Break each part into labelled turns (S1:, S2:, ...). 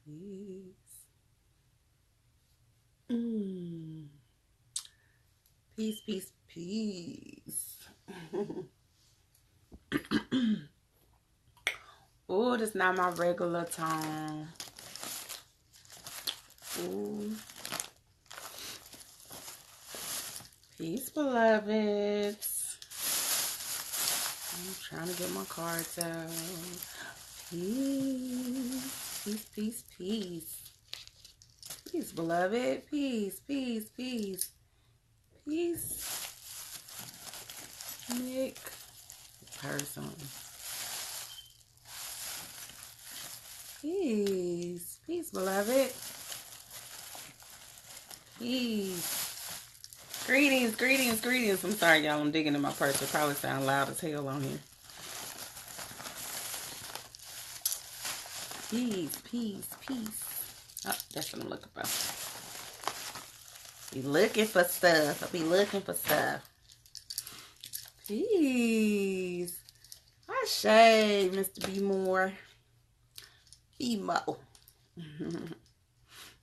S1: Peace. Mm. Peace, peace, peace. Oh, that's not my regular tone. Ooh. Peace, beloveds. I'm trying to get my cards out. Peace, peace, peace, peace. Peace, beloved. Peace, peace, peace. Peace. Nick. Person. Peace. Peace, beloved. Peace. Greetings, greetings, greetings. I'm sorry, y'all. I'm digging in my purse. It probably sound loud as hell on here. Peace, peace, peace. Oh, that's what I'm looking for. Be looking for stuff. I'll be looking for stuff. Peace. I shade, Mr. B More. B-Mo.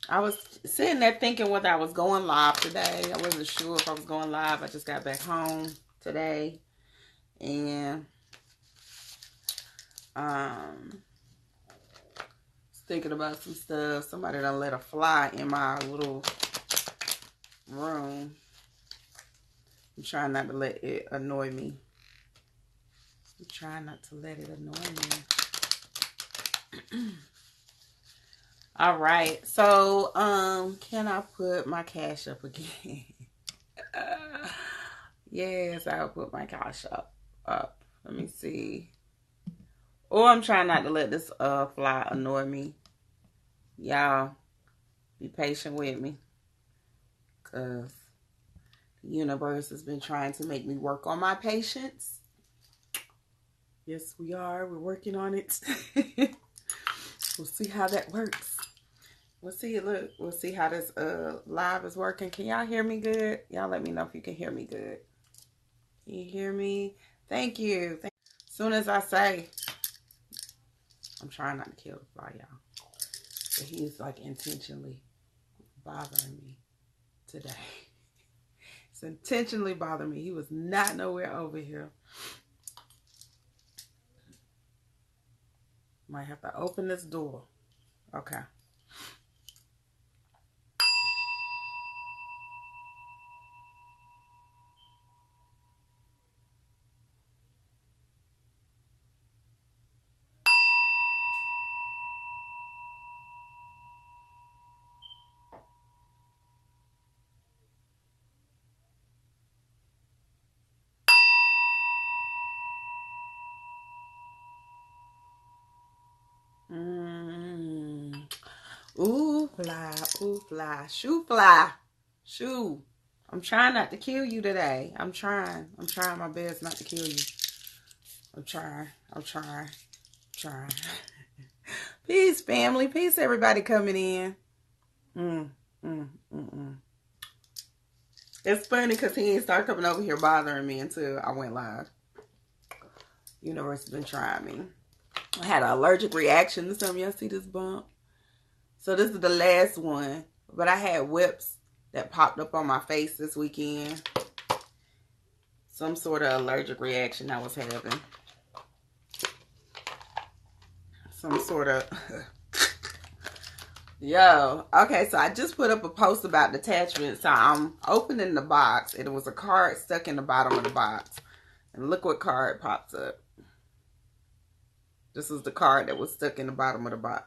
S1: I was sitting there thinking whether I was going live today. I wasn't sure if I was going live. I just got back home today. And thinking about some stuff. Somebody done let a fly in my little room. I'm trying not to let it annoy me. I'm trying not to let it annoy me. All right. So, can I put my cash up again? Yes, I'll put my cash up. Let me see. Oh, I'm trying not to let this fly annoy me. Y'all, be patient with me. Because the universe has been trying to make me work on my patience. Yes, we are. We're working on it. We'll see how that works. We'll see. Look, we'll see how this live is working. Can y'all hear me good? Y'all let me know if you can hear me good. Can you hear me? Thank you. As soon as I say, I'm trying not to kill the fly, y'all. But he is like intentionally bothering me today. It's intentionally bothering me. He was not nowhere over here. Might have to open this door. Okay. Ooh, fly, shoe fly, shoe. I'm trying not to kill you today. I'm trying my best not to kill you. I'm trying. Peace, family. Peace, everybody coming in. It's funny because he ain't start coming over here bothering me until I went live. Universe has been trying me. I had an allergic reaction to something. Y'all see this bump? So this is the last one. But I had whips that popped up on my face this weekend. Some sort of allergic reaction I was having. Some sort of... Yo. Okay, so I just put up a post about detachment. So I'm opening the box. And it was a card stuck in the bottom of the box. And look what card pops up. This is the card that was stuck in the bottom of the box.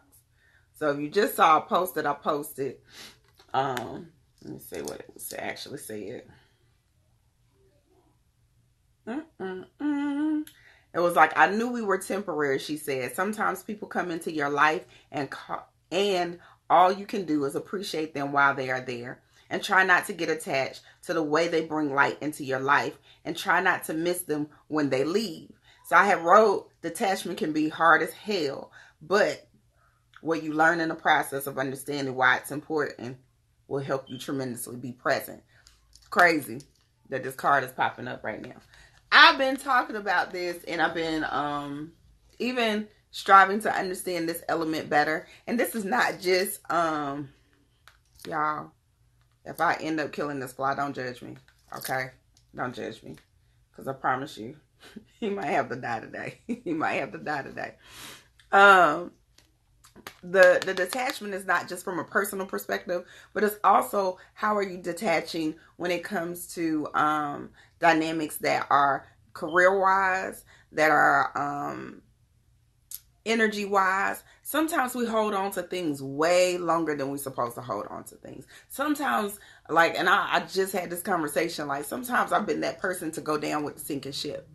S1: So if you just saw a post that I posted, let me see what it was actually said. It was like, I knew we were temporary, she said. Sometimes people come into your life and all you can do is appreciate them while they are there. And try not to get attached to the way they bring light into your life. And try not to miss them when they leave. So I have wrote, detachment can be hard as hell. But what you learn in the process of understanding why it's important will help you tremendously be present. Crazy that this card is popping up right now. I've been talking about this, and I've been even striving to understand this element better. And this is not just, y'all, if I end up killing this fly, don't judge me, okay? Don't judge me, because I promise you, he might have to die today. He might have to die today. The detachment is not just from a personal perspective, but it's also how are you detaching when it comes to dynamics that are career-wise, that are energy-wise. Sometimes we hold on to things way longer than we're supposed to hold on to things. Sometimes, like, and I just had this conversation, like, sometimes I've been that person to go down with the sinking ship.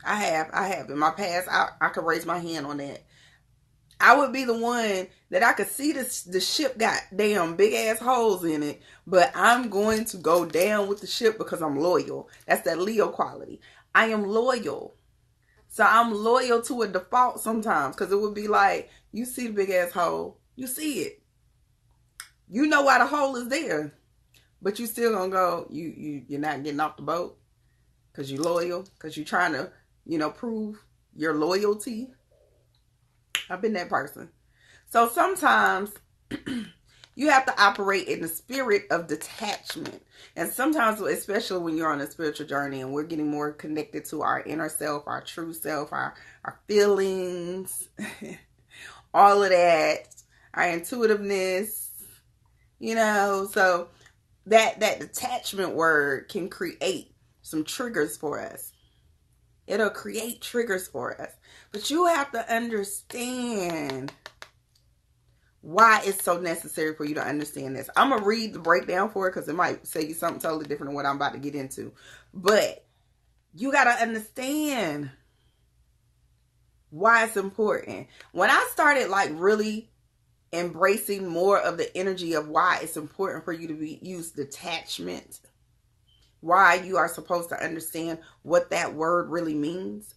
S1: I have. In my past, I could raise my hand on that. I would be the one that I could see the ship got damn big ass holes in it, but I'm going to go down with the ship because I'm loyal. That's that Leo quality. I am loyal. So I'm loyal to a default sometimes, because it would be like, you see the big ass hole, you see it. You know why the hole is there, but you still gonna go, you're not getting off the boat because you're loyal, because you're trying to, prove your loyalty. I've been that person. So sometimes you have to operate in the spirit of detachment. And sometimes, especially when you're on a spiritual journey and we're getting more connected to our inner self, our true self, our feelings, all of that, our intuitiveness, so that detachment word can create some triggers for us. It'll create triggers for us. But you have to understand why it's so necessary for you to understand this. I'm going to read the breakdown for it because it might say you something totally different than what I'm about to get into. But you got to understand why it's important. When I started really embracing more of the energy of why it's important for you to use detachment, why you are supposed to understand what that word really means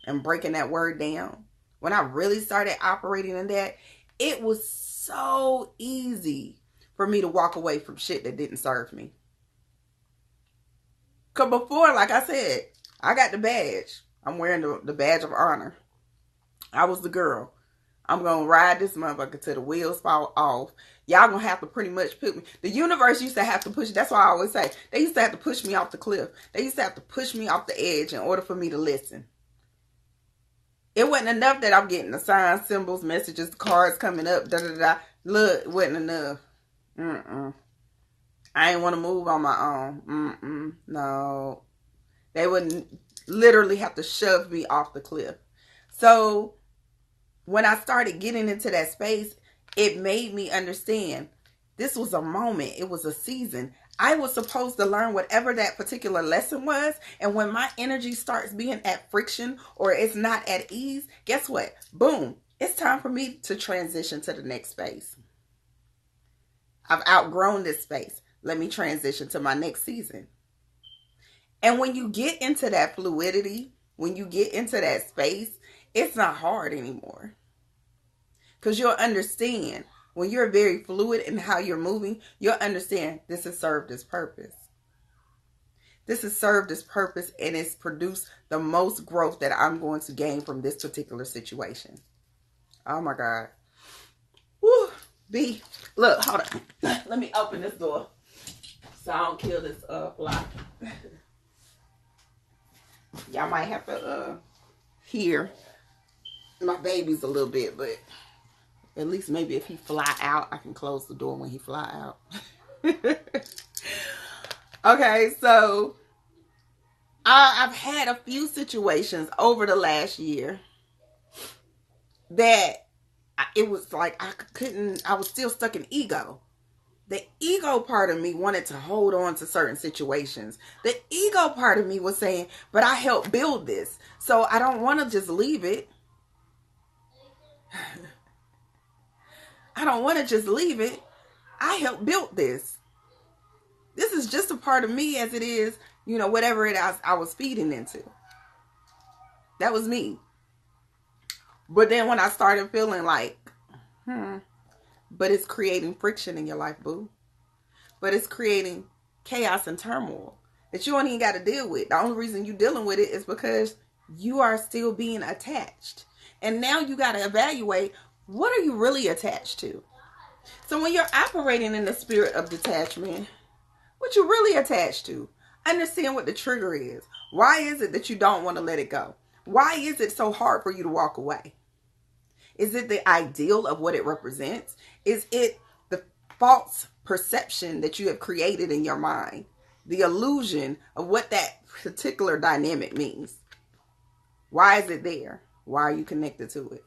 S1: and breaking that word down. When I really started operating in that, it was so easy for me to walk away from shit that didn't serve me. Because before, like I said, I got the badge. I'm wearing the badge of honor. I was the girl. I'm going to ride this motherfucker till the wheels fall off. Y'all going to have to pretty much put me. The universe used to have to push. That's why I always say, they used to have to push me off the cliff. They used to have to push me off the edge in order for me to listen. It wasn't enough that I'm getting the signs, symbols, messages, cards coming up, da-da-da. Look, it wasn't enough. I ain't want to move on my own. No. They would literally have to shove me off the cliff. So when I started getting into that space, it made me understand this was a moment. It was a season. I was supposed to learn whatever that particular lesson was. And when my energy starts being at friction or it's not at ease, guess what? Boom. It's time for me to transition to the next space. I've outgrown this space. Let me transition to my next season. And when you get into that fluidity, when you get into that space, it's not hard anymore. Because you'll understand. When you're very fluid in how you're moving, you'll understand this has served its purpose. This has served its purpose and it's produced the most growth that I'm going to gain from this particular situation. Oh my God. Woo. B. Look, hold on. Let me open this door so I don't kill this fly. Y'all might have to hear my babies a little bit, but at least maybe if he fly out, I can close the door when he fly out. Okay, so I've had a few situations over the last year that it was like I was still stuck in ego. The ego part of me wanted to hold on to certain situations. The ego part of me was saying, but I helped build this, so I don't want to just leave it. I don't want to just leave it. I helped build this. This is just a part of me as it is, whatever it is I was feeding into. That was me. But then when I started feeling like, but it's creating friction in your life, boo. But it's creating chaos and turmoil that you don't even got to deal with. The only reason you're dealing with it is because you are still being attached. And now you got to evaluate, what are you really attached to? So when you're operating in the spirit of detachment, what you really attached to? Understand what the trigger is. Why is it that you don't want to let it go? Why is it so hard for you to walk away? Is it the ideal of what it represents? Is it the false perception that you have created in your mind? The illusion of what that particular dynamic means? Why is it there? Why are you connected to it?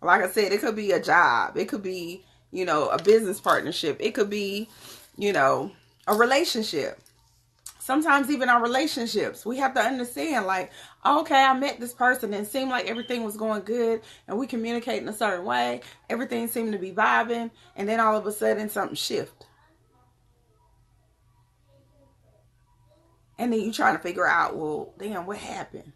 S1: Like I said, it could be a job. It could be, a business partnership. It could be, a relationship. Sometimes even our relationships, we have to understand, like, okay, I met this person and it seemed like everything was going good and we communicate in a certain way. Everything seemed to be vibing. And then all of a sudden something shifts. And then you're trying to figure out, well, damn, what happened?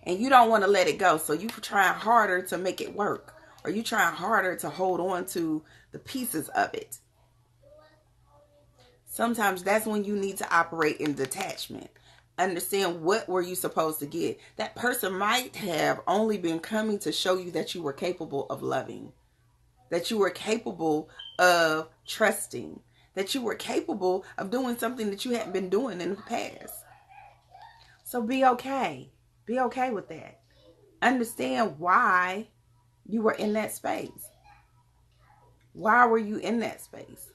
S1: And you don't want to let it go. So you're trying harder to make it work. Or you're trying harder to hold on to the pieces of it. Sometimes that's when you need to operate in detachment. Understand, what were you supposed to get? That person might have only been coming to show you that you were capable of loving. That you were capable of trusting. That you were capable of doing something that you hadn't been doing in the past. So be okay. Be okay with that. Understand why you were in that space. Why were you in that space?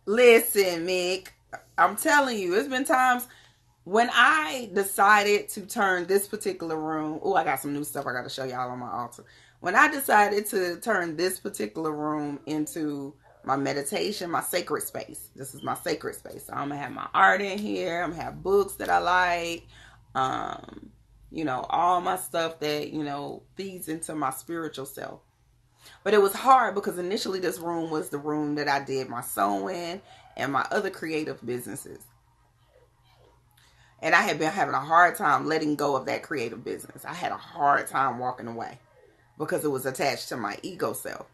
S1: Listen, Mick, I'm telling you, it's been times when I decided to turn this particular room. Oh, I got some new stuff I got to show y'all on my altar. When I decided to turn this particular room into my meditation, my sacred space. This is my sacred space. So I'm going to have my art in here. I'm going to have books that I like. All my stuff that, feeds into my spiritual self. But it was hard because initially this room was the room that I did my sewing and my other creative businesses. And I had been having a hard time letting go of that creative business. I had a hard time walking away because it was attached to my ego self.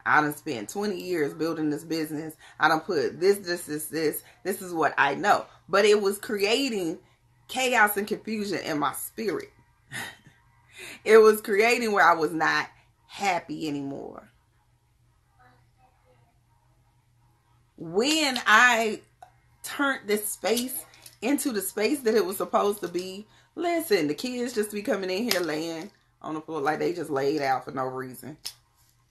S1: I done spent 20 years building this business. I done put this. This is what I know. But it was creating chaos and confusion in my spirit. It was creating where I was not happy anymore. When I turned this space into the space that it was supposed to be, listen, the kids just be coming in here laying on the floor like they just laid out for no reason.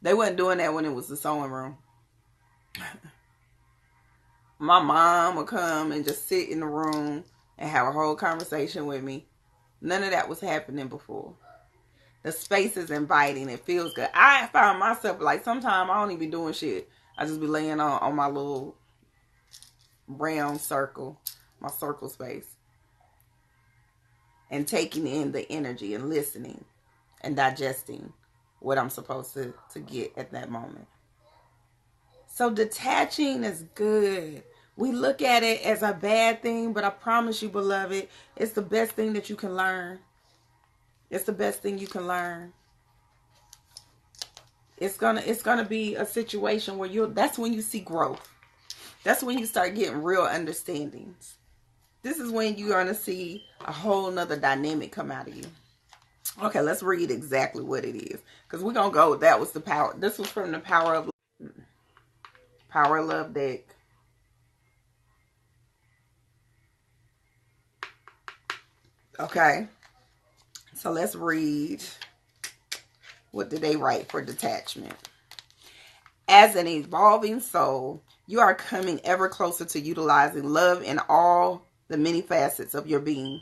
S1: They wasn't doing that when it was the sewing room. My mom would come and just sit in the room and have a whole conversation with me. None of that was happening before. The space is inviting. It feels good. I found myself like sometimes I don't even be doing shit. I just be laying on my little round circle, my circle space, and taking in the energy and listening and digesting what I'm supposed to get at that moment. So detaching is good. We look at it as a bad thing, but I promise you, beloved, it's the best thing that you can learn. It's the best thing you can learn. It's gonna be a situation where that's when you see growth. That's when you start getting real understandings. This is when you're gonna see a whole nother dynamic come out of you. Okay, let's read exactly what it is. Because we're gonna go, that was the power. This was from the Power of Love deck. Okay. So let's read. What did they write for detachment? As an evolving soul, you are coming ever closer to utilizing love in all the many facets of your being.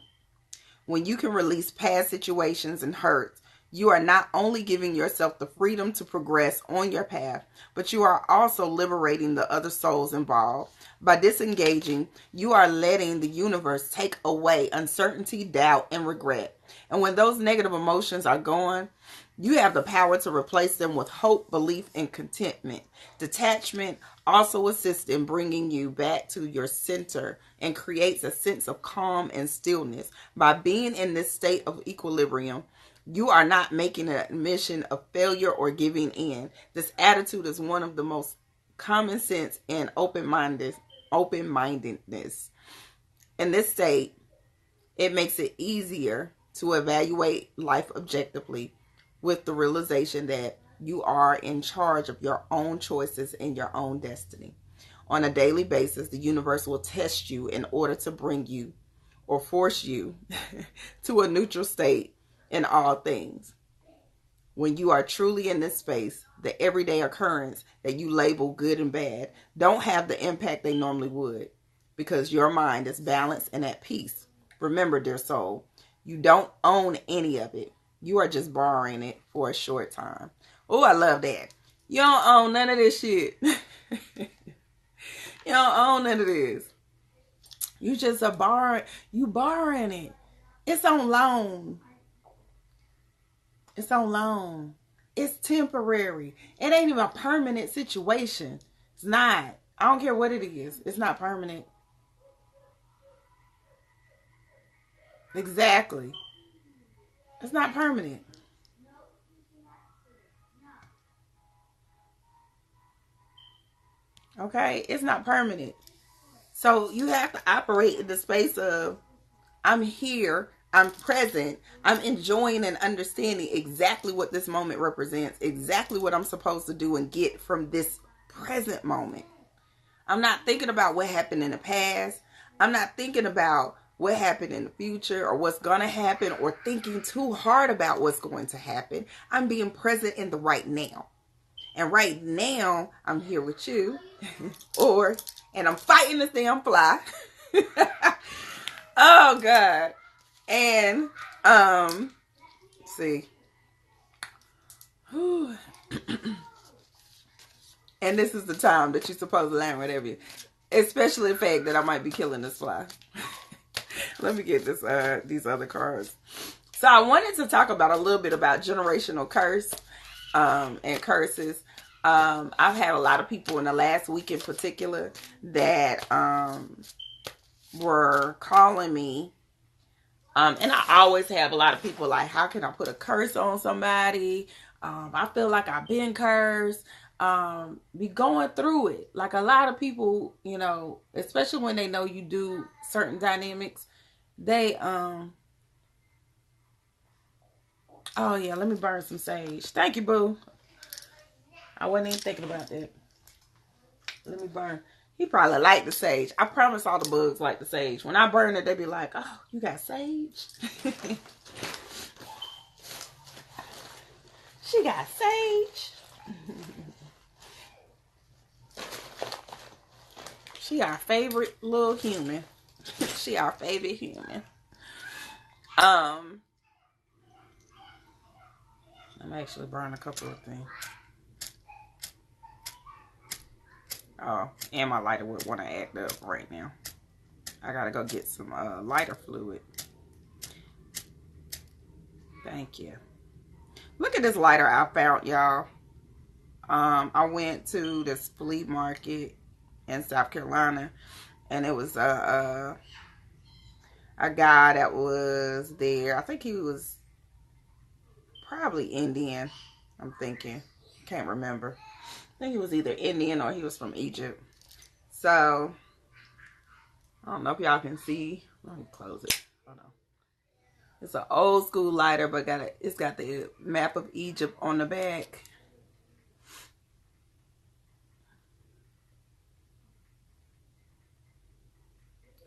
S1: When you can release past situations and hurts, you are not only giving yourself the freedom to progress on your path, but you are also liberating the other souls involved. By disengaging, you are letting the universe take away uncertainty, doubt, and regret. And when those negative emotions are gone, you have the power to replace them with hope, belief, and contentment. Detachment also assists in bringing you back to your center and creates a sense of calm and stillness. By being in this state of equilibrium, you are not making an admission of failure or giving in. This attitude is one of the most common sense and open-minded open-mindedness. In this state, it makes it easier to evaluate life objectively with the realization that you are in charge of your own choices and your own destiny. On a daily basis, the universe will test you in order to bring you or force you to a neutral state in all things. When you are truly in this space, the everyday occurrence that you label good and bad don't have the impact they normally would, because your mind is balanced and at peace. Remember, dear soul, you don't own any of it. You are just borrowing it for a short time. Oh, I love that. You don't own none of this shit. You don't own none of this. You just are borrowing. You borrowing it. It's on loan. It's on loan. It's temporary. It ain't even a permanent situation. It's not. I don't care what it is. It's not permanent. Exactly. It's not permanent. Okay? It's not permanent. So you have to operate in the space of, I'm here, I'm present, I'm enjoying and understanding exactly what this moment represents, exactly what I'm supposed to do and get from this present moment. I'm not thinking about what happened in the past. I'm not thinking about what happened in the future or what's going to happen or thinking too hard about what's going to happen. I'm being present in the right now. And right now, I'm here with you. And I'm fighting this damn fly. Oh, God. And, see. And this is the time that you're supposed to land whatever you, especially the fact that I might be killing this fly. Let me get this these other cards. So I wanted to talk about a little bit about generational curse and curses. I've had a lot of people in the last week in particular that were calling me. And I always have a lot of people like, how can I put a curse on somebody? I feel like I've been cursed. Be going through it. Like a lot of people, you know, especially when they know you do certain dynamics, they, oh yeah, let me burn some sage. Thank you, boo. I wasn't even thinking about that. Let me burn. He probably like the sage. I promise all the bugs like the sage. When I burn it, they be like, oh, you got sage? She got sage. She our favorite little human. She our favorite human. I'm actually burning a couple of things. Oh, and my lighter would want to act up right now. I gotta go get some lighter fluid. Thank you. Look at this lighter I found, y'all. I went to this flea market in South Carolina, and it was a guy that was there. I think he was probably Indian. I'm thinking, can't remember. I think he was either Indian or he was from Egypt. So I don't know if y'all can see. Let me close it. Hold on. It's an old school lighter, but it's got the map of Egypt on the back.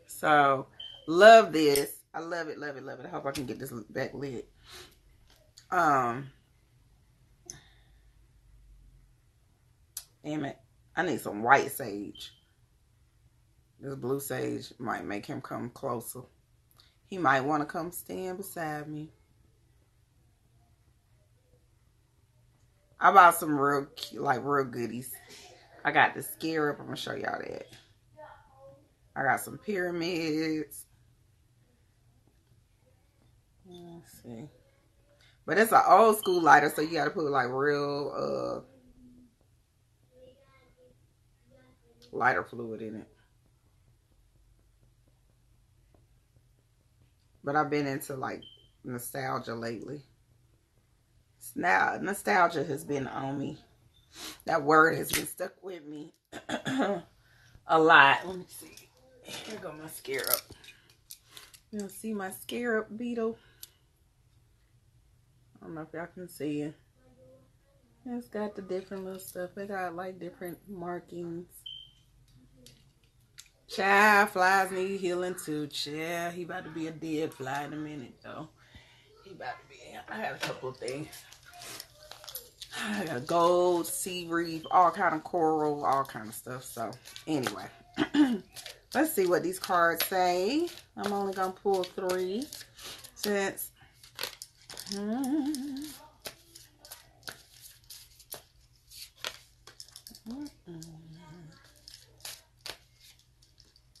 S1: So love this. I love it, love it, love it. I hope I can get this back lit. Damn it. I need some white sage. This blue sage might make him come closer. He might want to come stand beside me. I bought some real goodies. I got the scarab. I'm going to show y'all that. I got some pyramids. Let's see. But it's an old school lighter, so you got to put like real lighter fluid in it. But I've been into like nostalgia lately. Now nostalgia has been on me. That word has been stuck with me a lot. Let me see. Here go my scarab. You'll see my scarab beetle. I don't know if y'all can see it. It's got the different little stuff. It got like different markings. Child, flies need healing too. Child, he about to be a dead fly in a minute though. He about to be. I had a couple of things. I got gold, sea reef, all kind of coral, all kind of stuff. So anyway, let's see what these cards say. I'm only gonna pull 3 since.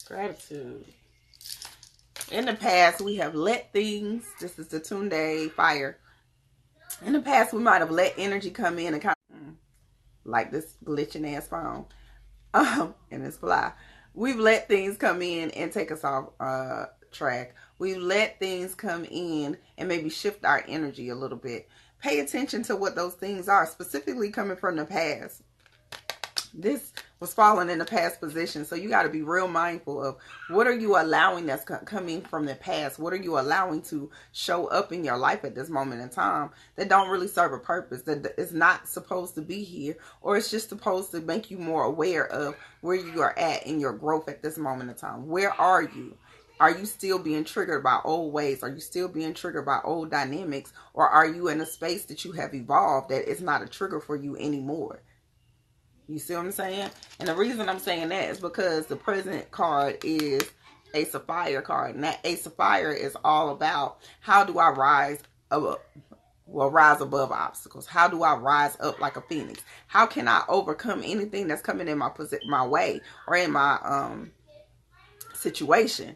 S1: Gratitude. In the past, we have let things. This is the Tunde fire. In the past, we might have let energy come in and kind of like this glitching ass phone, and this fly. We've let things come in and take us off track. We've let things come in and maybe shift our energy a little bit. Pay attention to what those things are, specifically coming from the past. This was falling in the past position, so you got to be real mindful of what are you allowing that's coming from the past. What are you allowing to show up in your life at this moment in time that don't really serve a purpose, that is not supposed to be here, or it's just supposed to make you more aware of where you are at in your growth at this moment in time. Where are you? Are you still being triggered by old ways? Are you still being triggered by old dynamics? Or are you in a space that you have evolved that is not a trigger for you anymore? You see what I'm saying? And the reason I'm saying that is because the present card is Ace of Fire card. And that Ace of Fire is all about how do I rise above, rise above obstacles? How do I rise up like a phoenix? How can I overcome anything that's coming in my way or in my situation?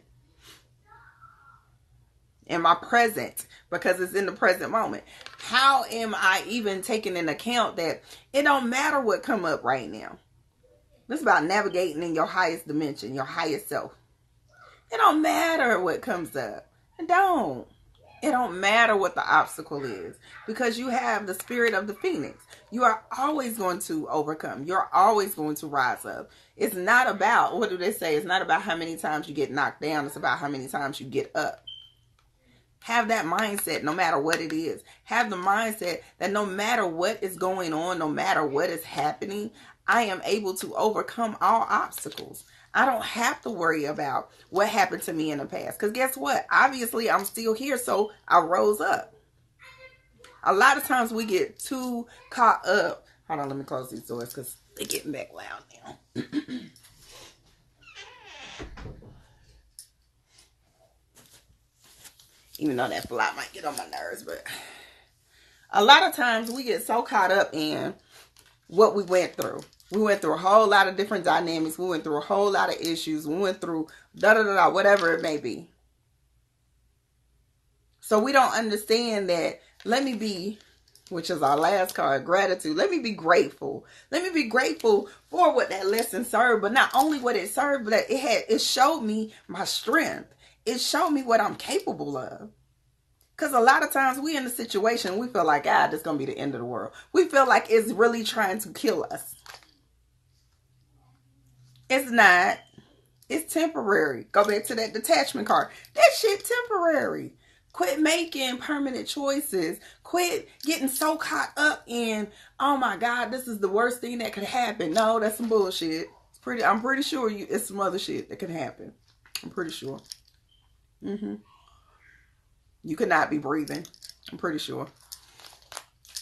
S1: In my present, because it's in the present moment. How am I even taking into account that it don't matter what come up right now? This is about navigating in your highest dimension, your highest self. It don't matter what comes up. It don't matter what the obstacle is, because you have the spirit of the phoenix. You are always going to overcome. You're always going to rise up. It's not about, what do they say? It's not about how many times you get knocked down. It's about how many times you get up. Have that mindset no matter what it is. Have the mindset that no matter what is going on, no matter what is happening, I am able to overcome all obstacles. I don't have to worry about what happened to me in the past. Because guess what? Obviously, I'm still here, so I rose up. A lot of times we get too caught up. Hold on, let me close these doors because they're getting back loud now. Even though that fly might get on my nerves, but a lot of times we get so caught up in what we went through. We went through a whole lot of different dynamics. We went through a whole lot of issues. We went through whatever it may be. So we don't understand that, let me be, which is our last card, gratitude. Let me be grateful. Let me be grateful for what that lesson served, but not only what it served, but it showed me my strength. It showed me what I'm capable of. Because a lot of times we in a situation, we feel like, this is going to be the end of the world. We feel like it's really trying to kill us. It's not. It's temporary. Go back to that detachment card. That shit temporary. Quit making permanent choices. Quit getting so caught up in, oh my God, this is the worst thing that could happen. No, that's some bullshit. I'm pretty sure it's some other shit that could happen. I'm pretty sure. You could not be breathing. I'm pretty sure.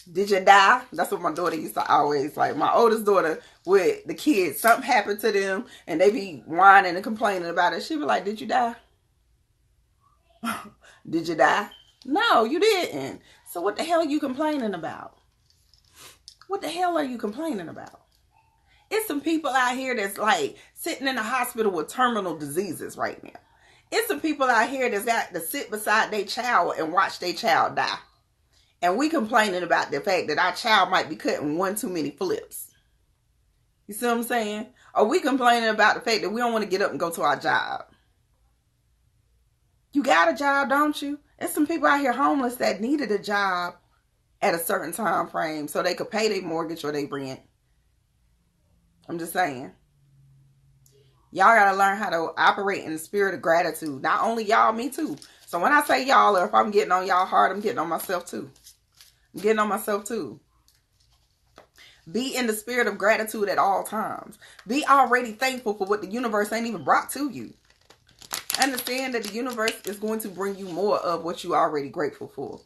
S1: Did you die? That's what my daughter used to always, like, my oldest daughter with the kids, something happened to them and they be whining and complaining about it. She be like, did you die? Did you die? No, you didn't. So what the hell are you complaining about? What the hell are you complaining about? It's some people out here that's like sitting in the hospital with terminal diseases right now. It's some people out here that's got to sit beside their child and watch their child die. And we complaining about the fact that our child might be cutting one too many flips. You see what I'm saying? Or we complaining about the fact that we don't want to get up and go to our job. You got a job, don't you? There's some people out here homeless that needed a job at a certain time frame so they could pay their mortgage or their rent. I'm just saying. Y'all gotta learn how to operate in the spirit of gratitude. Not only y'all, me too. So when I say y'all, or if I'm getting on y'all hard, I'm getting on myself too. I'm getting on myself too. Be in the spirit of gratitude at all times. Be already thankful for what the universe ain't even brought to you. Understand that the universe is going to bring you more of what you are already grateful for.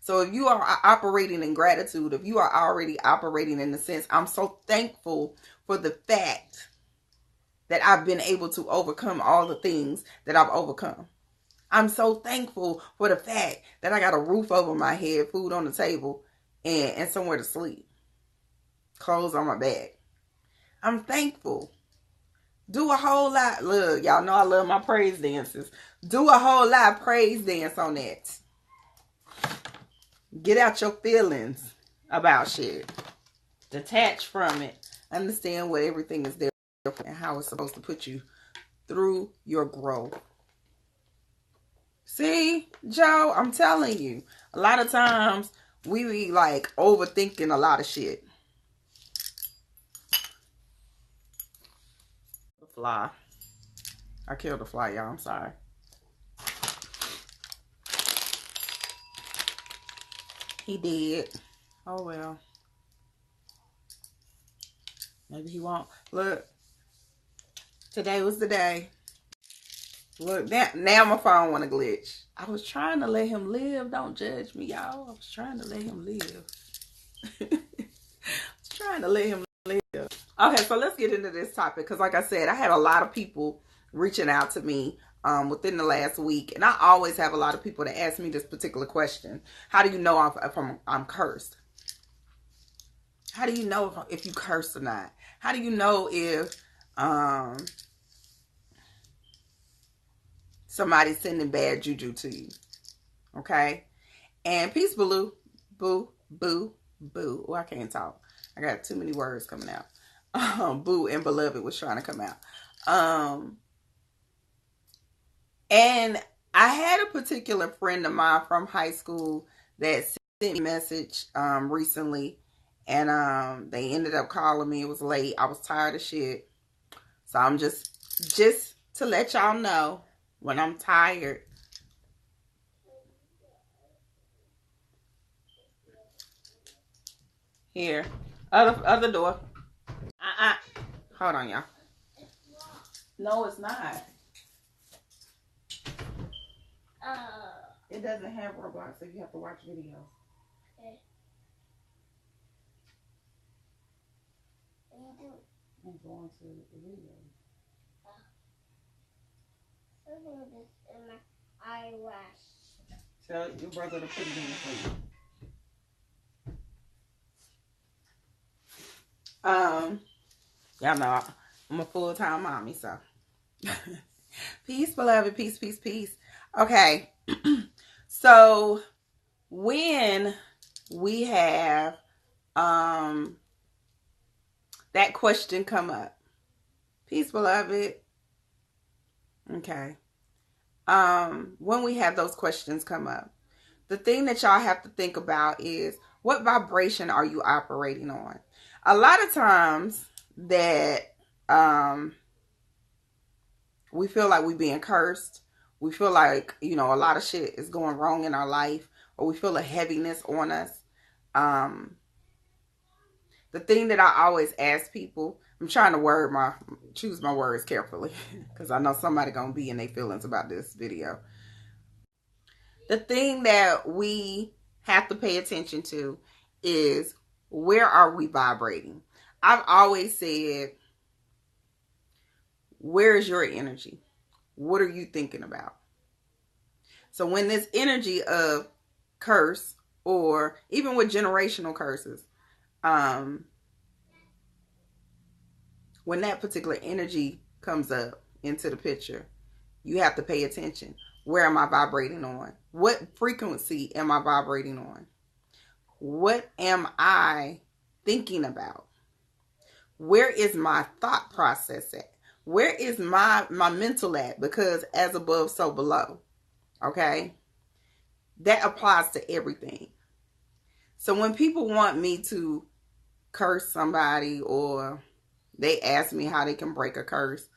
S1: So if you are operating in gratitude, if you are already operating in the sense, I'm so thankful for the fact that I've been able to overcome all the things that I've overcome. I'm so thankful for the fact that I got a roof over my head, food on the table, and somewhere to sleep. Clothes on my back. I'm thankful. Do a whole lot. Look, y'all know I love my praise dances. Do a whole lot praise dance on that. Get out your feelings about shit. Detach from it. Understand what everything is there for and how it's supposed to put you through your growth. See, Joe, I'm telling you, a lot of times we be like overthinking a lot of shit. The fly. I killed the fly, y'all. I'm sorry. He did. Oh well. Maybe he won't. Look, today was the day. Look, now my phone want to glitch. I was trying to let him live. Don't judge me, y'all. I was trying to let him live. I was trying to let him live. Okay, so let's get into this topic. Because like I said, I had a lot of people reaching out to me within the last week. And I always have a lot of people that ask me this particular question. How do you know if I'm cursed? How do you know if you cursed or not? How do you know if somebody's sending bad juju to you? Okay? And peace, boo, boo, boo, boo. Oh, I can't talk. I got too many words coming out. Boo and beloved was trying to come out. And I had a particular friend of mine from high school that sent me a message recently. And they ended up calling me. It was late. I was tired of shit. So I'm just to let y'all know, when I'm tired, here, other door. Hold on, y'all. No, it's not. It doesn't have Roblox, so you have to watch videos. Okay. I'm going to the video. Something this in my eyelash. Tell your brother to put it in for you. Y'all know I'm a full-time mommy, so. Peace, beloved. Peace, peace, peace. Okay. So when we have that question come up, peace, beloved. Okay. When we have those questions come up, the thing that y'all have to think about is, what vibration are you operating on? A lot of times that we feel like we're being cursed. We feel like, a lot of shit is going wrong in our life, or we feel a heaviness on us. The thing that I always ask people, I'm trying to choose my words carefully because I know somebody gonna be in their feelings about this video. The thing that we have to pay attention to is, where are we vibrating? I've always said, where is your energy? What are you thinking about? So when this energy of curse, or even with generational curses, when that particular energy comes up into the picture, you have to pay attention. Where am I vibrating on? What frequency am I vibrating on? What am I thinking about? Where is my thought process at? Where is my mental at? Because as above, so below. Okay? That applies to everything. So when people want me to curse somebody, or they ask me how they can break a curse,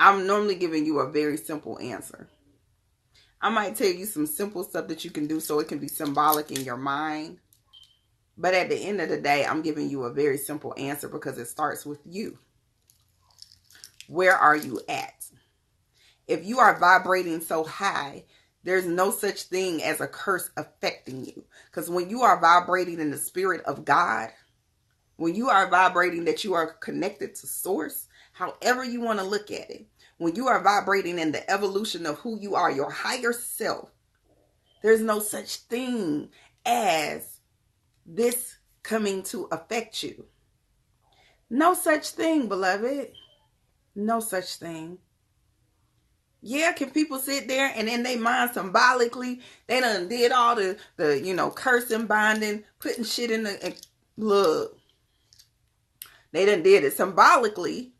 S1: I'm normally giving you a very simple answer. I might tell you some simple stuff that you can do so it can be symbolic in your mind. But at the end of the day, I'm giving you a very simple answer because it starts with you. Where are you at? If you are vibrating so high, there's no such thing as a curse affecting you. Because when you are vibrating in the spirit of God, when you are vibrating that you are connected to source, however you want to look at it, when you are vibrating in the evolution of who you are, your higher self, there's no such thing as this coming to affect you. No such thing, beloved. No such thing. Yeah, can people sit there and in their mind symbolically, they done did all the cursing, binding, putting shit in the, look, they done did it symbolically.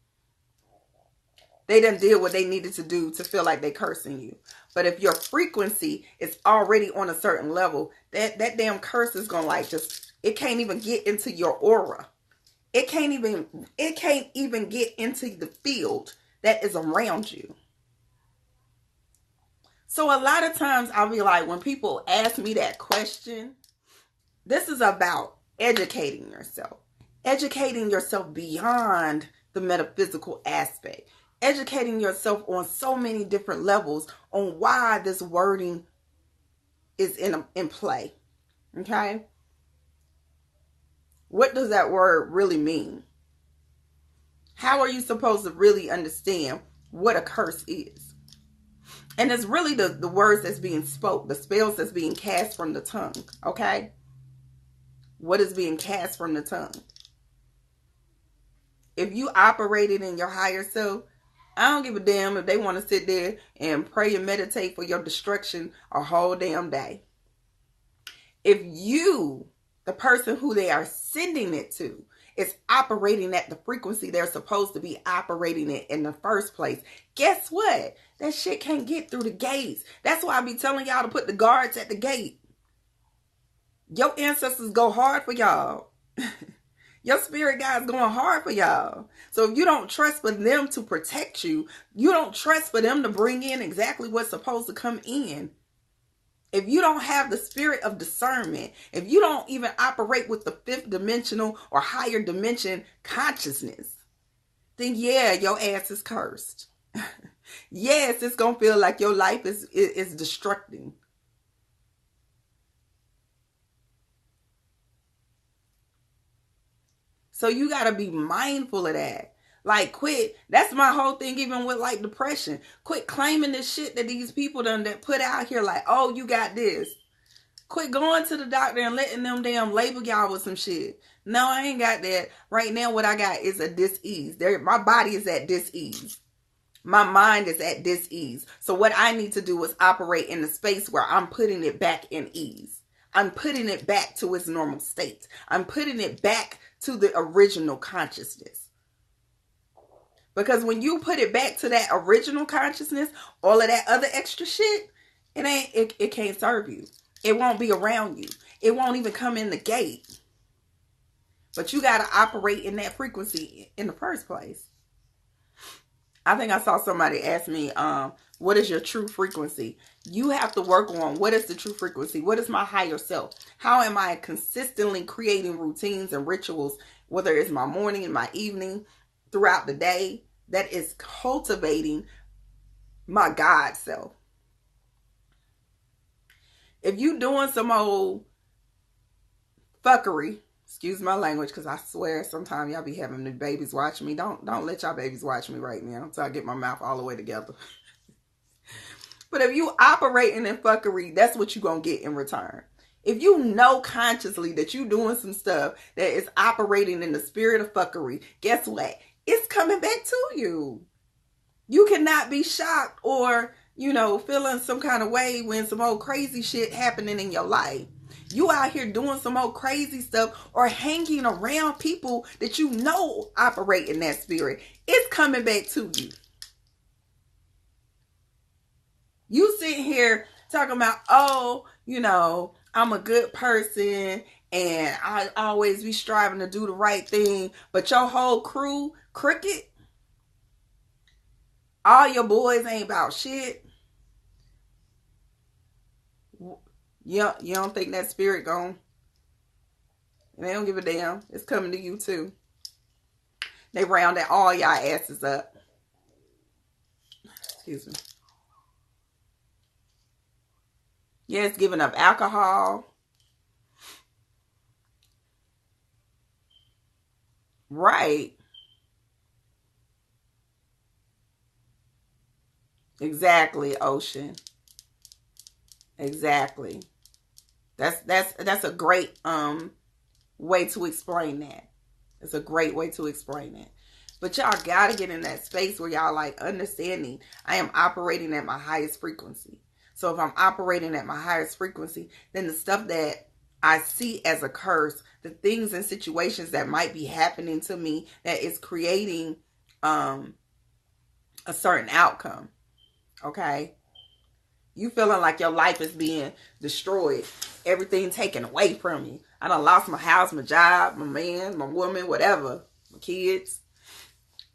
S1: They done did what they needed to do to feel like they cursing you. But if your frequency is already on a certain level, that damn curse is gonna it can't even get into your aura. It can't even get into the field that is around you. So a lot of times I'll be like, when people ask me that question, this is about educating yourself. Educating yourself beyond the metaphysical aspect. Educating yourself on so many different levels on why this wording is in play. Okay? What does that word really mean? How are you supposed to really understand what a curse is? And it's really the words that's being spoke, the spells that's being cast from the tongue. Okay? What is being cast from the tongue? If you operated in your higher self, I don't give a damn if they want to sit there and pray and meditate for your destruction a whole damn day. If you, the person who they are sending it to, is operating at the frequency they're supposed to be operating it in the first place, guess what? That shit can't get through the gates. That's why I be telling y'all to put the guards at the gate. Your ancestors go hard for y'all. Your spirit guide's going hard for y'all. So if you don't trust for them to protect you, you don't trust for them to bring in exactly what's supposed to come in. If you don't have the spirit of discernment, if you don't even operate with the fifth dimensional or higher dimension consciousness, then yeah, your ass is cursed. Yes, it's going to feel like your life is destructing. So you got to be mindful of that. Like, quit. That's my whole thing, even with like depression. Quit claiming this shit that these people done that put out here like, oh, you got this. Quit going to the doctor and letting them damn label y'all with some shit. No, I ain't got that. Right now, what I got is a dis-ease. My body is at dis-ease. My mind is at dis-ease. So what I need to do is operate in the space where I'm putting it back in ease. I'm putting it back to its normal state. I'm putting it back to the original consciousness. Because when you put it back to that original consciousness, all of that other extra shit, it can't serve you. It won't be around you. It won't even come in the gate. But you got to operate in that frequency in the first place. I think I saw somebody ask me, what is your true frequency? You have to work on what is the true frequency? What is my higher self? How am I consistently creating routines and rituals, whether it's my morning and my evening, throughout the day, that is cultivating my God self? If you doing some old fuckery, excuse my language, because I swear sometimes y'all be having the babies watch me. Don't let y'all babies watch me right now until I get my mouth all the way together. But if you operating in fuckery, that's what you gonna get in return. If you know consciously that you doing some stuff that is operating in the spirit of fuckery, guess what? It's coming back to you. You cannot be shocked or, feeling some kind of way when some old crazy shit happening in your life. You out here doing some old crazy stuff or hanging around people that you know operate in that spirit. It's coming back to you. You sitting here talking about, I'm a good person and I always be striving to do the right thing, but your whole crew crooked. All your boys ain't about shit. You don't think that spirit gone? They don't give a damn. It's coming to you too. They rounded all y'all asses up. Excuse me. Yeah, it's giving up alcohol. Right. Exactly, Ocean. Exactly. That's a great way to explain that. It's a great way to explain it. But y'all gotta get in that space where y'all like understanding I am operating at my highest frequency. So if I'm operating at my highest frequency, then the stuff that I see as a curse, the things and situations that might be happening to me that is creating a certain outcome. Okay? You feeling like your life is being destroyed. Everything taken away from you. I done lost my house, my job, my man, my woman, whatever. My kids.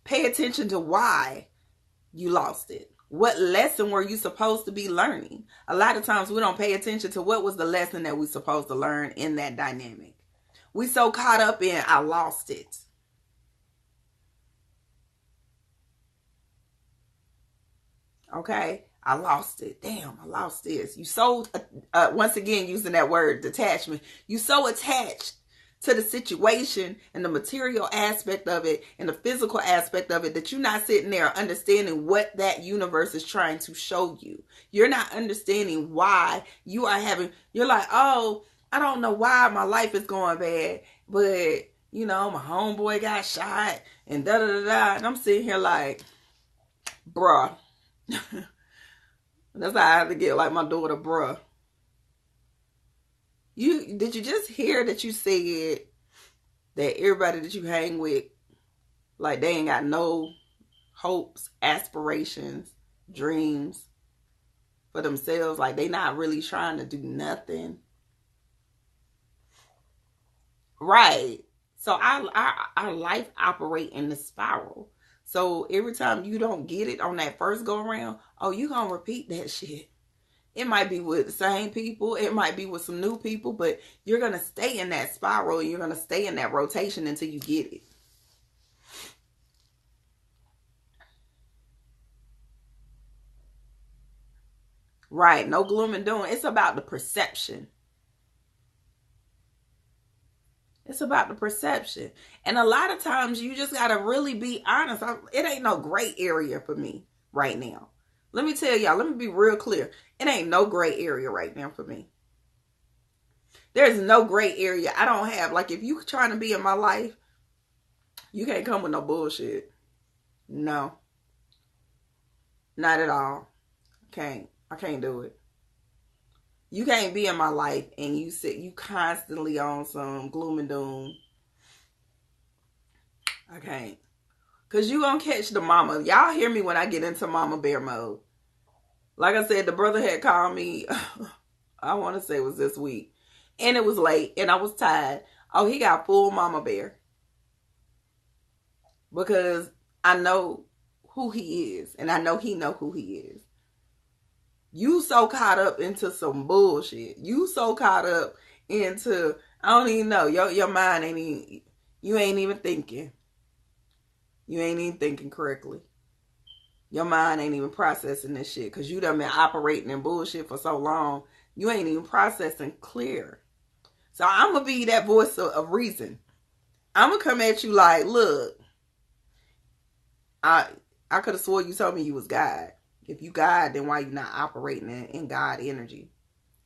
S1: Pay attention to why you lost it. What lesson were you supposed to be learning? A lot of times we don't pay attention to what was the lesson that we're supposed to learn in that dynamic. We so caught up in, I lost it. Okay? I lost it. Damn, I lost this. You so, once again, using that word, detachment. You so attached to the situation and the material aspect of it and the physical aspect of it that you're not sitting there understanding what that universe is trying to show you. You're not understanding why you are having, you're like, oh, I don't know why my life is going bad, but, you know, my homeboy got shot and da-da-da-da. And I'm sitting here like, bruh. That's how I have to get like my daughter, bruh. Did you just hear that you said that everybody that you hang with, like they ain't got no hopes, aspirations, dreams for themselves, like they not really trying to do nothing. Right. So our life operate in the spiral. So every time you don't get it on that first go around, oh, you gonna repeat that shit. It might be with the same people. It might be with some new people, but you're going to stay in that spiral. You're going to stay in that rotation until you get it. Right. No gloom and doom. It's about the perception. It's about the perception. And a lot of times you just got to really be honest. It ain't no gray area for me right now. Let me tell y'all, let me be real clear. It ain't no gray area right now for me. There's no gray area. I don't have, like, if you trying to be in my life, you can't come with no bullshit. No. Not at all. I can't do it. You can't be in my life and you constantly on some gloom and doom. I can't. Cause you gonna catch the mama. Y'all hear me when I get into mama bear mode. Like I said, the brother had called me, I want to say it was this week. And it was late and I was tired. Oh, he got full mama bear. Because I know who he is. And I know he know who he is. You so caught up into some bullshit. You so caught up into, I don't even know. Your mind ain't even, you ain't even thinking. You ain't even thinking correctly. Your mind ain't even processing this shit because you done been operating in bullshit for so long. You ain't even processing clear. So I'm going to be that voice of reason. I'm going to come at you like, look, I could have swore you told me you was God. If you God, then why you not operating in God energy?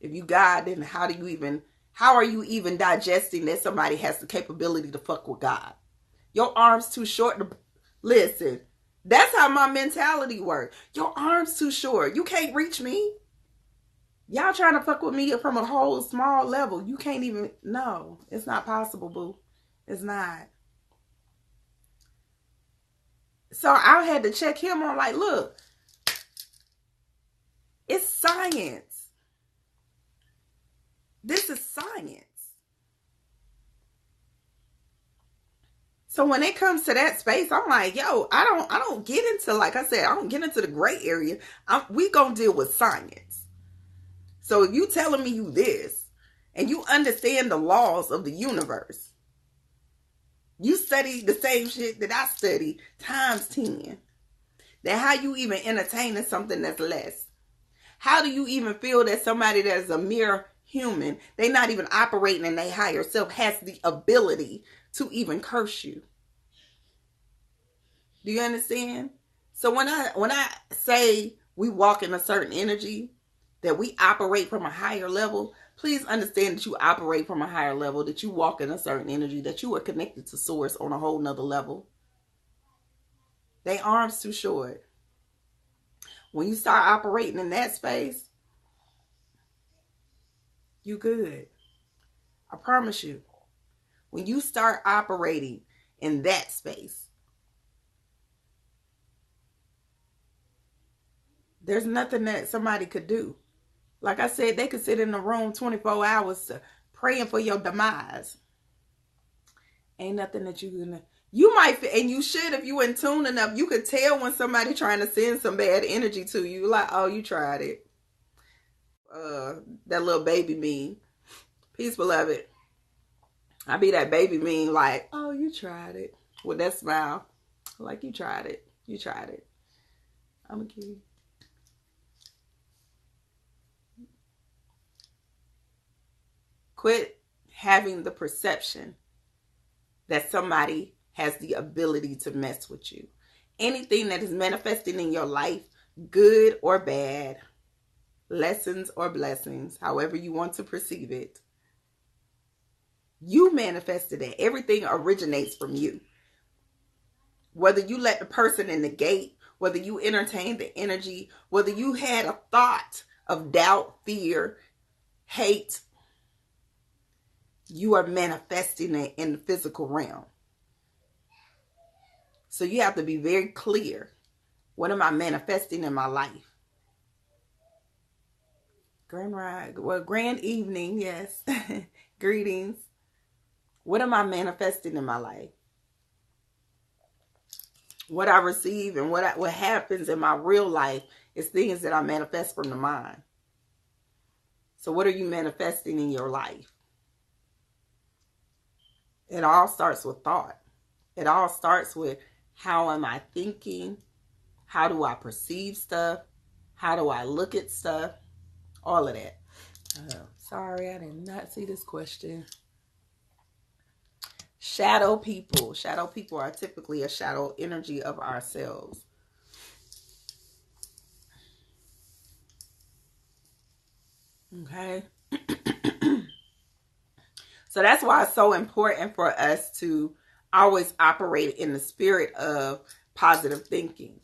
S1: If you God, then how are you even digesting that somebody has the capability to fuck with God? Your arm's too short to, listen, that's how my mentality works. Your arm's too short. You can't reach me. Y'all trying to fuck with me from a whole small level. You can't even, no, it's not possible, boo. It's not. So I had to check him on like, look, it's science. This is science. So when it comes to that space, I'm like, yo, I don't get into, like I said, I don't get into the gray area. We gonna deal with science. So if you telling me you this, and you understand the laws of the universe, you study the same shit that I study times 10. Then how you even entertaining something that's less? How do you even feel that somebody that is a mere human, they not even operating in their higher self, has the ability to even curse you? Do you understand? So when I say we walk in a certain energy, that we operate from a higher level, please understand that you operate from a higher level, that you walk in a certain energy, that you are connected to source on a whole nother level. They arms too short. When you start operating in that space, you good. I promise you. When you start operating in that space, there's nothing that somebody could do. Like I said, they could sit in the room 24 hours praying for your demise. Ain't nothing that you might, and you should, if you in tune enough, you could tell when somebody trying to send some bad energy to you. Like, oh, you tried it. That little baby meme. Peace, beloved. I be that baby meme, like, oh, you tried it. With that smile. Like, you tried it. You tried it. I'm a kid. Quit having the perception that somebody has the ability to mess with you. Anything that is manifesting in your life, good or bad, lessons or blessings, however you want to perceive it, you manifested it. Everything originates from you. Whether you let the person in the gate, whether you entertain the energy, whether you had a thought of doubt, fear, hate, you are manifesting it in the physical realm. So you have to be very clear. What am I manifesting in my life? Grand evening, yes. Greetings. What am I manifesting in my life? What I receive and what happens in my real life is things that I manifest from the mind. So what are you manifesting in your life? It all starts with thought. It all starts with, how am I thinking? How do I perceive stuff? How do I look at stuff? All of that. Sorry, I did not see this question. Shadow people. Shadow people are typically a shadow energy of ourselves. Okay. So that's why it's so important for us to always operate in the spirit of positive thinking.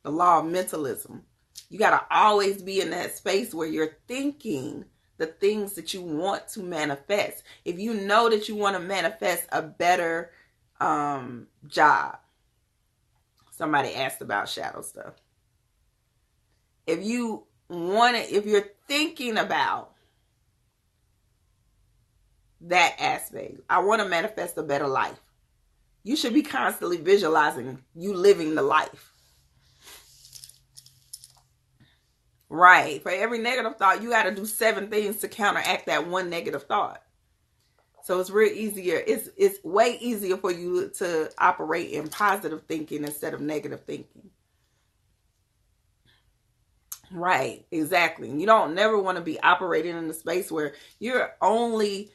S1: The law of mentalism. You got to always be in that space where you're thinking the things that you want to manifest. If you know that you want to manifest a better job. Somebody asked about shadow stuff. If you're thinking about that aspect, I want to manifest a better life, you should be constantly visualizing you living the life. Right. For every negative thought, you got to do 7 things to counteract that one negative thought. So it's real easier. It's way easier for you to operate in positive thinking instead of negative thinking. Right. Exactly. You don't never want to be operating in a space where you're only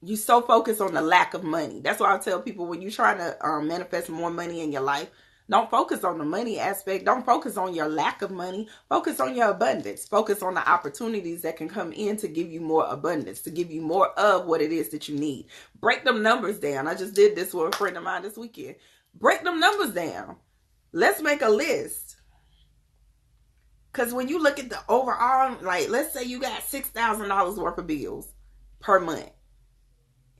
S1: you so focused on the lack of money. That's why I tell people, when you're trying to manifest more money in your life, don't focus on the money aspect. Don't focus on your lack of money. Focus on your abundance. Focus on the opportunities that can come in to give you more abundance, to give you more of what it is that you need. Break them numbers down. I just did this with a friend of mine this weekend. Break them numbers down. Let's make a list. Because when you look at the overall, like, let's say you got $6,000 worth of bills per month,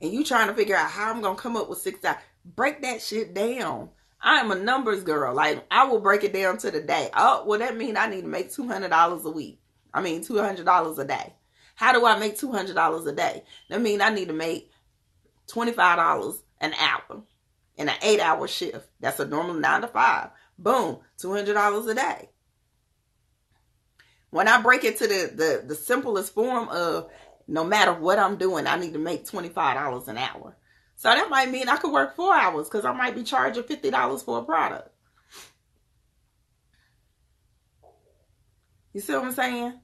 S1: and you trying to figure out how I'm going to come up with $6,000. Break that shit down. I am a numbers girl. Like, I will break it down to the day. Oh, well, that means I need to make $200 a week. I mean, $200 a day. How do I make $200 a day? That means I need to make $25 an hour in an 8-hour shift. That's a normal 9 to 5. Boom, $200 a day. When I break it to the simplest form of no matter what I'm doing, I need to make $25 an hour. So that might mean I could work 4 hours because I might be charging $50 for a product. You see what I'm saying?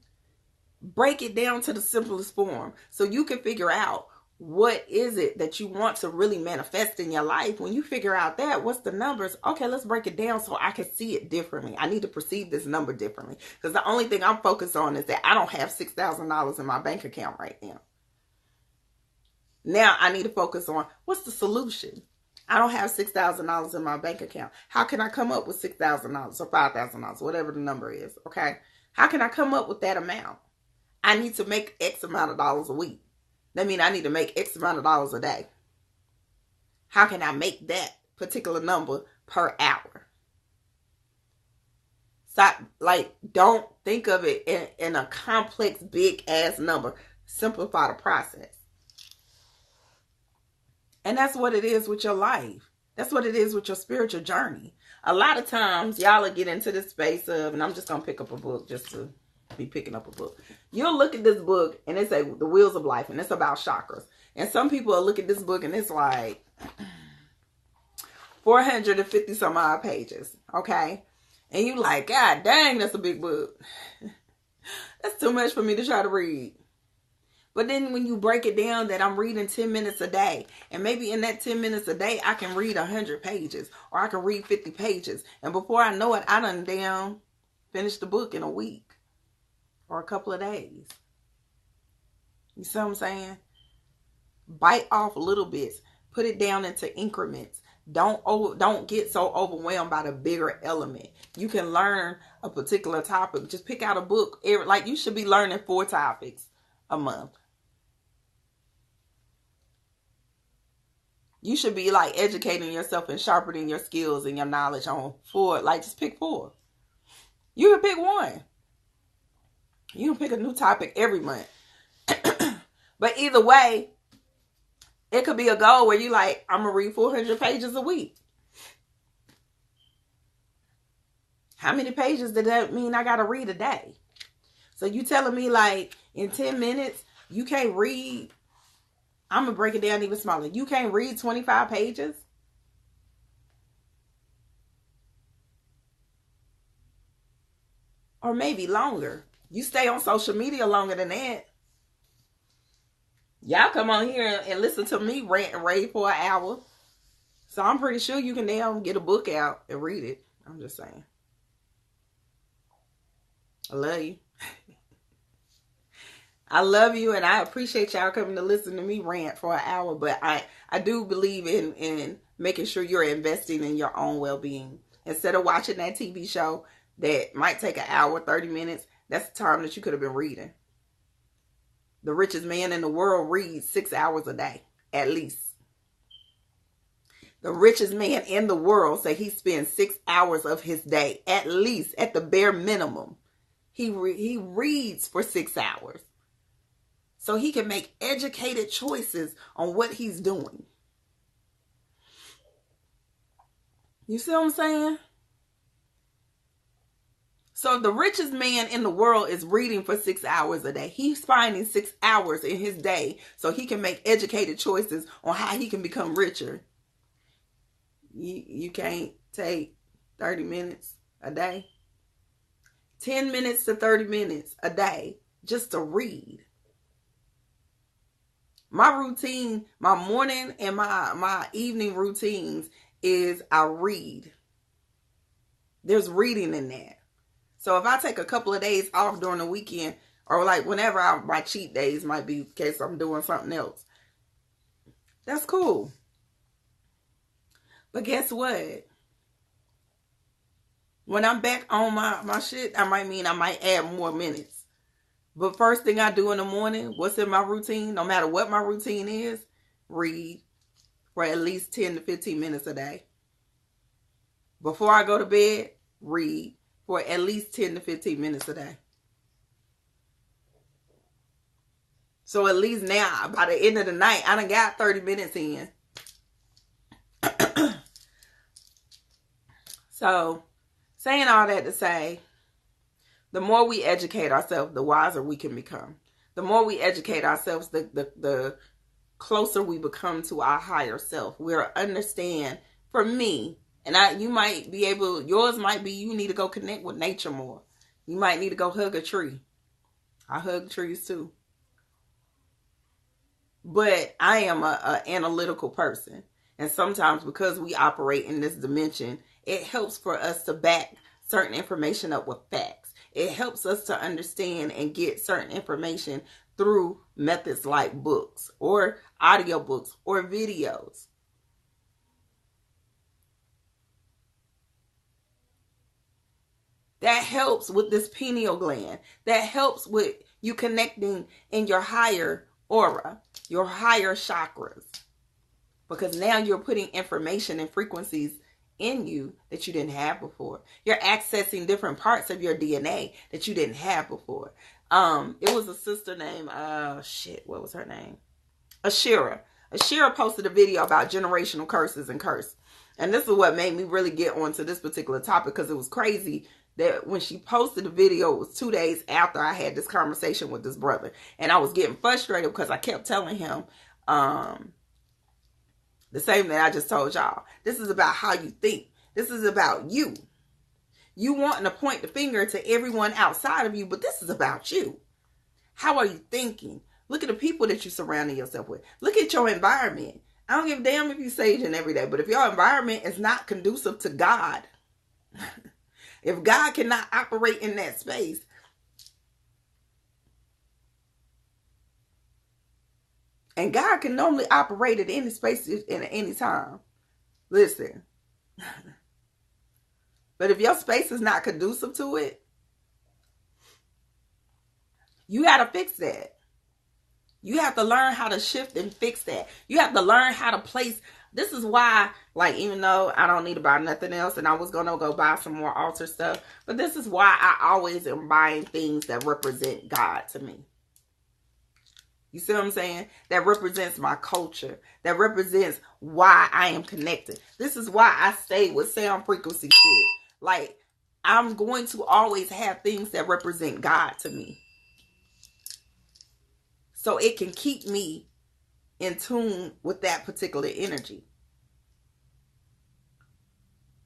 S1: Break it down to the simplest form so you can figure out what is it that you want to really manifest in your life. When you figure out that, what's the numbers? Okay, let's break it down so I can see it differently. I need to perceive this number differently because the only thing I'm focused on is that I don't have $6,000 in my bank account right now. Now I need to focus on what's the solution. I don't have $6,000 in my bank account. How can I come up with $6,000 or $5,000, whatever the number is? Okay. How can I come up with that amount? I need to make X amount of dollars a week. That means I need to make X amount of dollars a day. How can I make that particular number per hour? Stop, don't think of it in a complex, big ass number. Simplify the process. And that's what it is with your life. That's what it is with your spiritual journey. A lot of times, y'all will get into this space of, and I'm just going to pick up a book just to be picking up a book. You'll look at this book and it's The Wheels of Life, and it's about chakras. And some people will look at this book and it's like 450 some odd pages. Okay. And you like, God dang, that's a big book. That's too much for me to try to read. But then when you break it down that I'm reading 10 minutes a day, and maybe in that 10 minutes a day, I can read 100 pages or I can read 50 pages. And before I know it, I done finished the book in a week or a couple of days. You see what I'm saying? Bite off little bits. Put it down into increments. Don't get so overwhelmed by the bigger element. You can learn a particular topic. Just pick out a book. Like you should be learning 4 topics a month. You should be like educating yourself and sharpening your skills and your knowledge on 4. Like just pick 4. You can pick 1. You can pick a new topic every month. But either way, it could be a goal where you like, I'm going to read 400 pages a week. How many pages does that mean I got to read a day? So you telling me like in 10 minutes, you can't read. I'm going to break it down even smaller. You can't read 25 pages? Or maybe longer. You stay on social media longer than that. Y'all come on here and listen to me rant and rave for an hour. So I'm pretty sure you can now get a book out and read it. I'm just saying. I love you. I love you, and I appreciate y'all coming to listen to me rant for an hour. But I do believe in making sure you're investing in your own well-being. Instead of watching that TV show that might take an hour, 30 minutes, that's the time that you could have been reading. The richest man in the world reads 6 hours a day, at least. The richest man in the world say he spends 6 hours of his day, at least, at the bare minimum. He reads for 6 hours. So he can make educated choices on what he's doing. You see what I'm saying? So the richest man in the world is reading for 6 hours a day. He's finding 6 hours in his day so he can make educated choices on how he can become richer. You can't take 30 minutes a day. 10 minutes to 30 minutes a day just to read. My routine, my morning and my evening routines is I read. There's reading in that. So if I take a couple of days off during the weekend, or like whenever my cheat days might be in case I'm doing something else, that's cool. But guess what? When I'm back on my shit, I might add more minutes. But first thing I do in the morning, what's in my routine, no matter what my routine is, read for at least 10 to 15 minutes a day. Before I go to bed, read for at least 10 to 15 minutes a day. So at least now, by the end of the night, I done got 30 minutes in. So, saying all that to say, the more we educate ourselves, the wiser we can become. The more we educate ourselves, the closer we become to our higher self. We'll understand, for me, and you might be able, yours might be you need to go connect with nature more. You might need to go hug a tree. I hug trees too. But I am a analytical person. And sometimes because we operate in this dimension, it helps for us to back certain information up with facts. It helps us to understand and get certain information through methods like books or audiobooks or videos. That helps with this pineal gland. That helps with you connecting in your higher aura, your higher chakras. Because now you're putting information and frequencies in you that you didn't have before. You're accessing different parts of your DNA that you didn't have before. It was a sister named, what was her name? Ashira. Ashira posted a video about generational curses and curse. And this is what made me really get onto this particular topic, because it was crazy that when she posted the video, it was 2 days after I had this conversation with this brother. And I was getting frustrated because I kept telling him the same thing I just told y'all. This is about how you think. This is about you. You wanting to point the finger to everyone outside of you, but this is about you. How are you thinking? Look at the people that you're surrounding yourself with. Look at your environment. I don't give a damn if you're saging every day, but if your environment is not conducive to God, if God cannot operate in that space, and God can normally operate at any space and at any time. Listen. But if your space is not conducive to it, you got to fix that. You have to learn how to shift and fix that. You have to learn how to place. This is why, like, even though I don't need to buy nothing else, and I was going to go buy some more altar stuff, but this is why I always am buying things that represent God to me. You see what I'm saying? That represents my culture. That represents why I am connected. This is why I stay with sound frequency shit. Like, I'm going to always have things that represent God to me. So it can keep me in tune with that particular energy.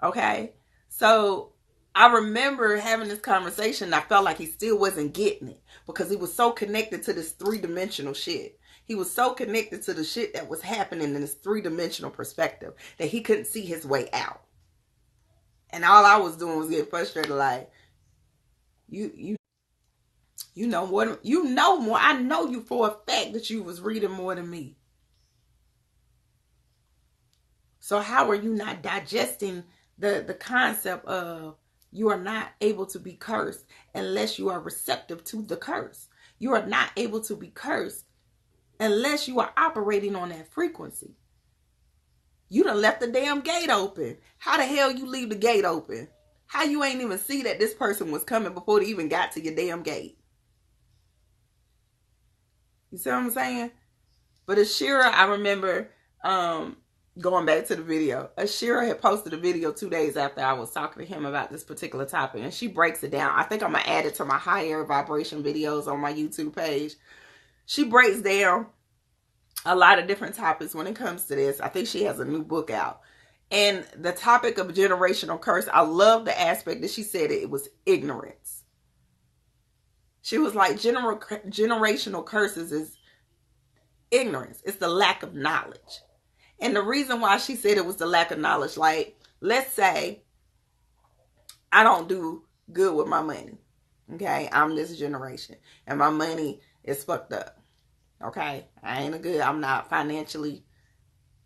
S1: Okay? So I remember having this conversation. I felt like he still wasn't getting it because he was so connected to this three-dimensional shit. He was so connected to the shit that was happening in this three-dimensional perspective that he couldn't see his way out. And all I was doing was getting frustrated, like, you know more. You know more. I know you for a fact that you was reading more than me. So how are you not digesting the concept of you are not able to be cursed unless you are receptive to the curse? You are not able to be cursed unless you are operating on that frequency. You done left the damn gate open. How the hell you leave the gate open? How you ain't even see that this person was coming before they even got to your damn gate? You see what I'm saying? But Ashira, I remember going back to the video. Ashira had posted a video 2 days after I was talking to him about this particular topic. And she breaks it down. I think I'm going to add it to my higher vibration videos on my YouTube page. She breaks down a lot of different topics when it comes to this. I think she has a new book out. And the topic of generational curse, I love the aspect that she said it was ignorance. She was like, generational curses is ignorance. It's the lack of knowledge. And the reason why she said it was the lack of knowledge, like, let's say I don't do good with my money. Okay, I'm this generation and my money is fucked up. Okay, I'm not financially,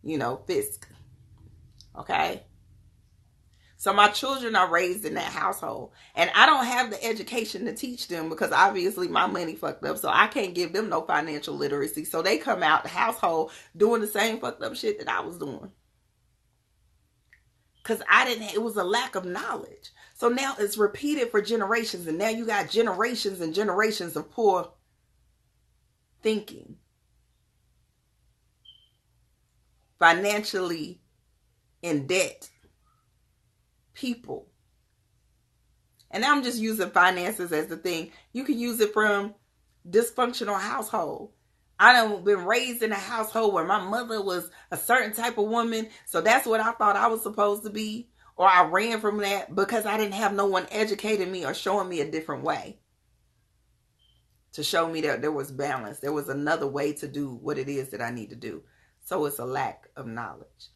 S1: fisc. Okay. So my children are raised in that household. And I don't have the education to teach them because obviously my money fucked up. So I can't give them no financial literacy. So they come out the household doing the same fucked up shit that I was doing. Because it was a lack of knowledge. So now it's repeated for generations. And now you got generations and generations of poor thinking. Financially in debt. people. And now I'm just using finances as the thing. You can use it from dysfunctional household. I done been raised in a household where my mother was a certain type of woman, so that's what I thought I was supposed to be. Or I ran from that because I didn't have no one educating me or showing me a different way. To show me that there was balance. There was another way to do what it is that I need to do. So it's a lack of knowledge.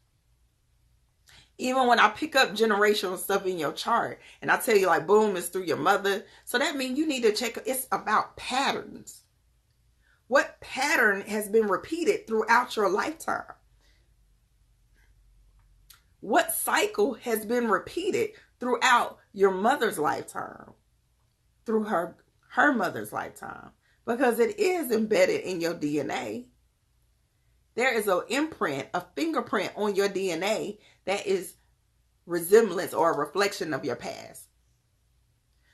S1: Even when I pick up generational stuff in your chart and I tell you like, boom, it's through your mother. So that means you need to check. It's about patterns. What pattern has been repeated throughout your lifetime? What cycle has been repeated throughout your mother's lifetime? Through her mother's lifetime? Because it is embedded in your DNA. There is an imprint, a fingerprint on your DNA that is resemblance or a reflection of your past.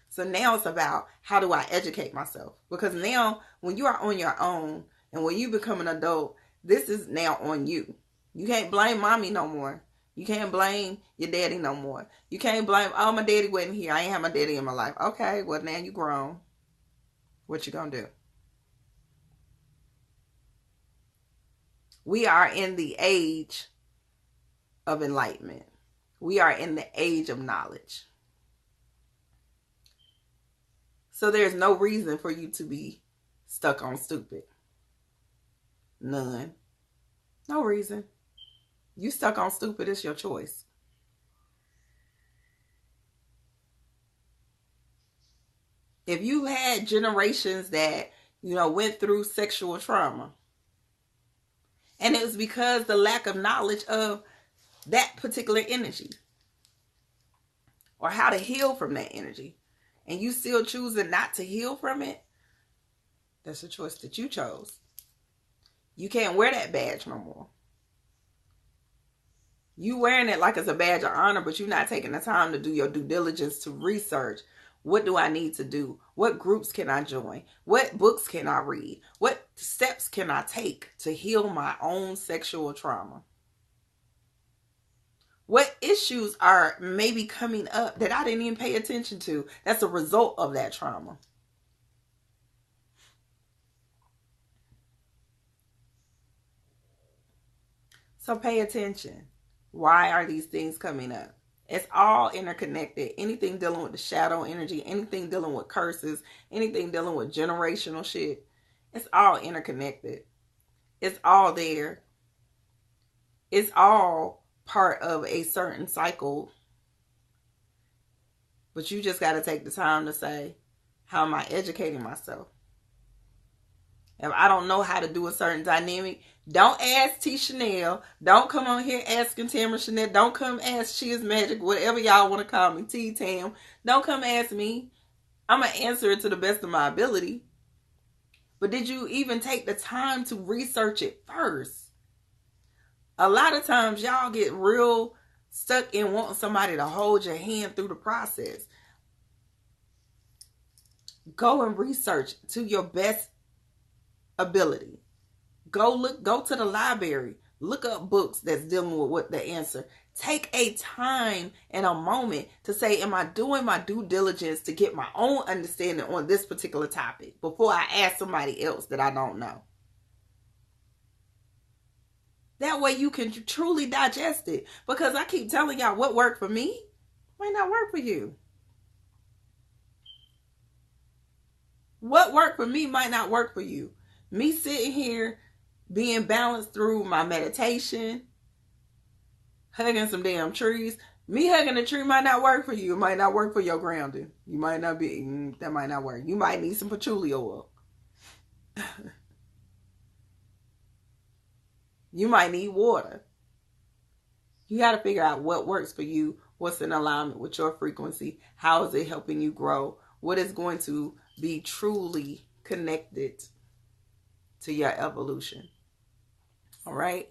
S1: So now it's about, how do I educate myself? Because now when you are on your own and when you become an adult, this is now on you. You can't blame mommy no more. You can't blame your daddy no more. You can't blame, oh, my daddy wasn't here. I ain't have my daddy in my life. Okay, well, now you grown. What you gonna do? We are in the age of enlightenment. We are in the age of knowledge. So there's no reason for you to be stuck on stupid. None. No reason. You stuck on stupid, it's your choice. If you had generations that, went through sexual trauma, and it was because the lack of knowledge of that particular energy or how to heal from that energy, and you still choosing not to heal from it, that's a choice that you chose. You can't wear that badge no more. You wearing it like it's a badge of honor, but you're not taking the time to do your due diligence to research. What do I need to do? What groups can I join? What books can I read? What steps can I take to heal my own sexual trauma? What issues are maybe coming up that I didn't even pay attention to that's a result of that trauma? So pay attention. Why are these things coming up? It's all interconnected. Anything dealing with the shadow energy, anything dealing with curses, anything dealing with generational shit, it's all interconnected. It's all there. It's all part of a certain cycle. But you just got to take the time to say, how am I educating myself? If I don't know how to do a certain dynamic, don't ask T. Chanel. Don't come on here asking Tamara Chanel. Don't come ask She Is Magic, whatever y'all want to call me, T. Tam. Don't come ask me. I'm going to answer it to the best of my ability. But did you even take the time to research it first? A lot of times y'all get real stuck in wanting somebody to hold your hand through the process. Go and research to your best ability. Go to the library. Look up books that's dealing with what the answer. Take a time and a moment to say, am I doing my due diligence to get my own understanding on this particular topic before I ask somebody else that I don't know? That way you can truly digest it. Because I keep telling y'all, what worked for me might not work for you. What worked for me might not work for you. Me sitting here being balanced through my meditation, hugging some damn trees. Me hugging a tree might not work for you. It might not work for your grounding. You might not be, that might not work. You might need some patchouli oil. You might need water. You got to figure out what works for you, what's in alignment with your frequency, how is it helping you grow, what is going to be truly connected to your evolution. All right.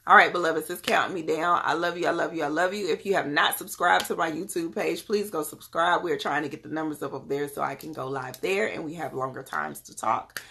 S1: All right, beloveds, it's counting me down. I love you. I love you. I love you. If you have not subscribed to my YouTube page, please go subscribe. We're trying to get the numbers up there so I can go live there and we have longer times to talk.